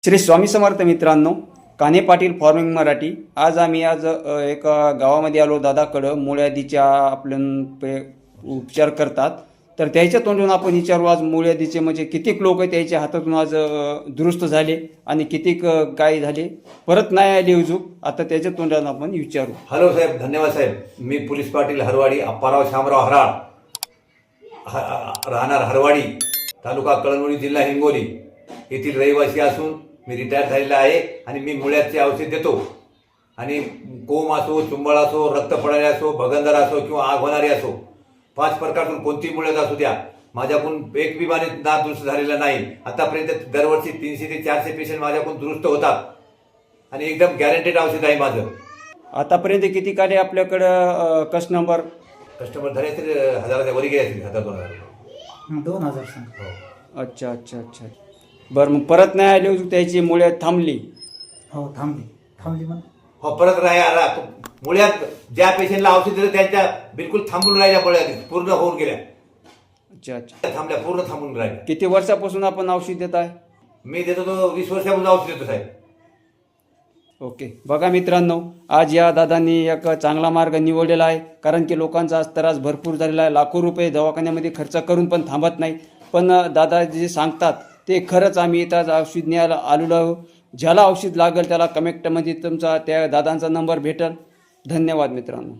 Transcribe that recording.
श्री स्वामी समर्थ मित्रांनो, कान्हे पाटील फार्मिंग मराठी। आज एका गावामध्ये आलो दादाकडं मूळव्याधीच्या उपचार करतात। तर त्याच्या तोंडून आपण विचारू आज मूळव्याधीचे म्हणजे कितीक लोक त्याच्या हातातून आज दुरुस्त झाले आणि कितीक काय झाले परत नाही आले उजूक। आता त्याच्या तोंडाने आपण विचारू। हॅलो साहेब, धन्यवाद साहेब। मी पोलीस पाटील हरवाडी अप्पाराव शामराव हराळ, राहणार हरवाडी, तालुका कळमनुरी, जिल्हा हिंगोली येथील रहिवासी असून मी रिटायर झालेला आहे आणि मी मुळ्याचे औषध देतो। आणि कोंब असो, चुंबळ असो, रक्त पडणारे असो, भगंदर असो किंवा आग होणारी असो, 5 प्रकारतून कोणतीही मुळ्यात असू द्या, माझ्याकडून एक विमाने ना दुरुस्त झालेला नाही। आतापर्यंत दरवर्षी 300 ते 400 पेशंट माझ्याकडून दुरुस्त होतात आणि एकदम गॅरंटेड औषध आहे माझं। आतापर्यंत किती काढे आपल्याकडं कस्टमर झाले तरी 1000च्या वर गेले असतील, 1000-2000। 2000 सांग। हो। अच्छा अच्छा अच्छा, बरं मग परत नाही आले त्याची मुळ्यात थांबली? हो, थांबली मग हो, परत राहा मुळ्यात ज्या पेशंटला औषध दिलं त्यांच्या बिलकुल थांबून राहिल्या, मुळ्यात पूर्ण होऊन गेल्या। अच्छा अच्छा, थांबल्या, पूर्ण थांबून राहिल्या। किती वर्षापासून आपण औषध देत आहे? मी देतो तो 20 वर्षापासून औषध देतो साहेब। ओके, बघा मित्रांनो, आज या दादांनी एक चांगला मार्ग निवडलेला आहे। कारण की लोकांचा आज त्रास भरपूर झालेला आहे, लाखो रुपये दवाखान्यामध्ये खर्च करून पण थांबत नाही। पण दादा जे सांगतात ते खरंच आम्ही इथं औषध न्यायला आलेलो आहोत। ज्याला औषध लागेल त्याला कमेंटमध्ये तुमचा त्या दादांचा नंबर भेटेल। धन्यवाद मित्रांनो।